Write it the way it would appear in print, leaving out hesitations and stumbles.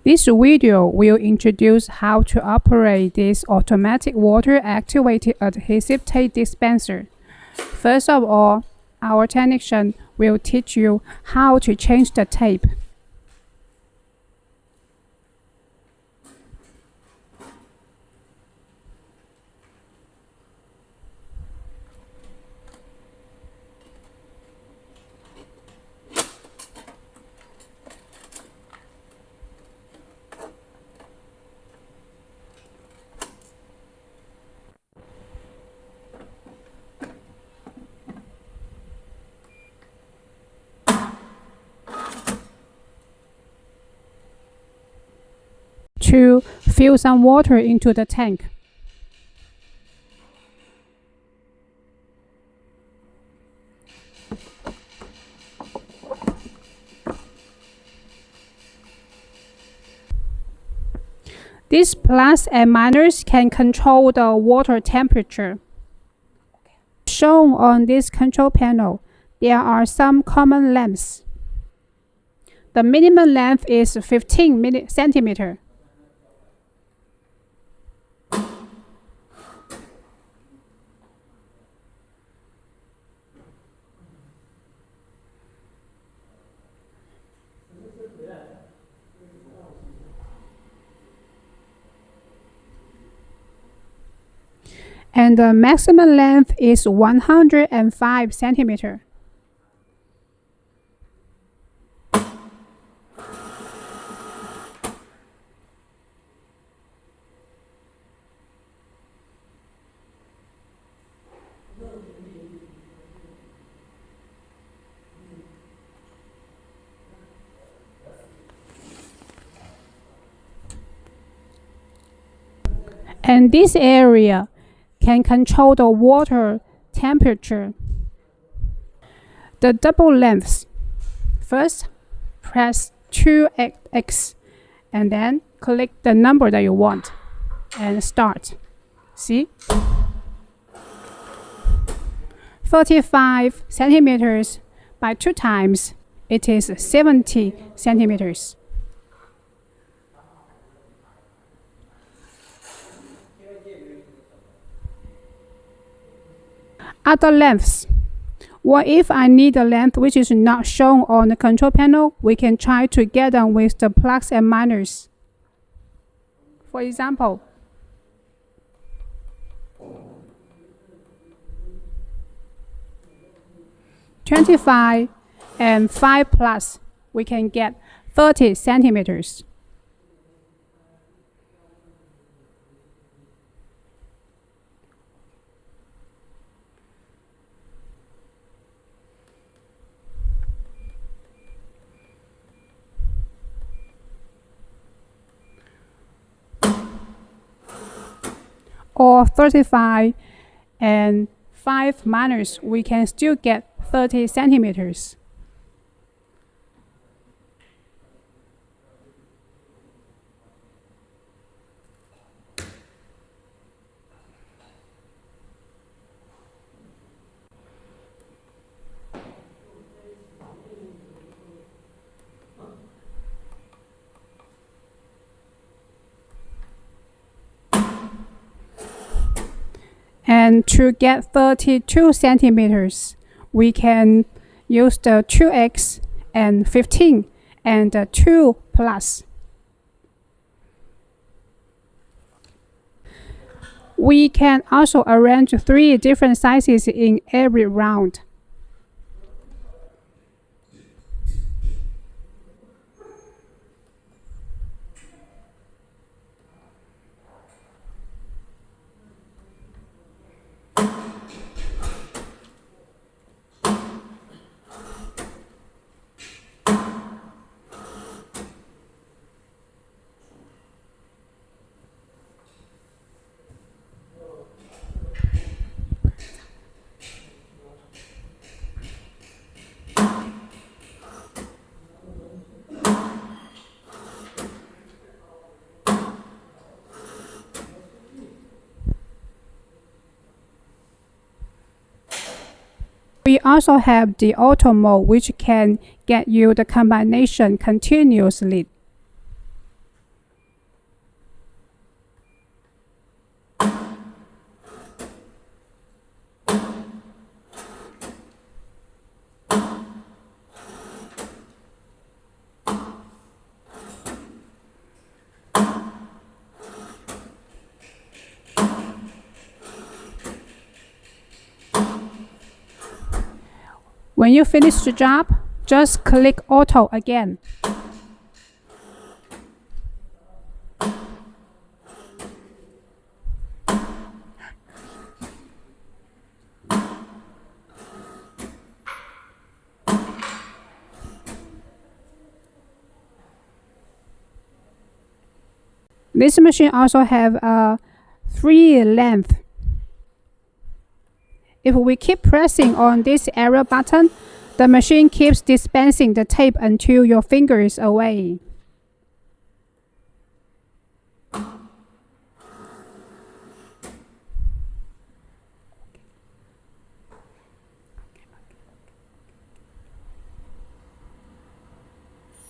This video will introduce how to operate this automatic water-activated adhesive tape dispenser. First of all, our technician will teach you how to change the tape. To fill some water into the tank. These plus and minus can control the water temperature. Shown on this control panel, there are some common lengths. The minimum length is 15 centimeters. And the maximum length is 105 centimeters. And this area can control the water temperature. The double lengths. First, press 2x and then click the number that you want and start. See? 35 centimeters by 2 times, it is 70 centimeters. Other lengths. What if I need a length which is not shown on the control panel? We can try to get them with the plus and minus. For example, $25 and 5 plus, we can get 30 centimeters. Or 35 and 5 minus, we can still get 30 centimeters. And to get 32 centimeters, we can use the 2x and 15 and 2 plus. We can also arrange 3 different sizes in every round. We also have the auto mode, which can get you the combination continuously. When you finish the job, just click Auto again. This machine also have a 3 length. If we keep pressing on this arrow button, the machine keeps dispensing the tape until your finger is away.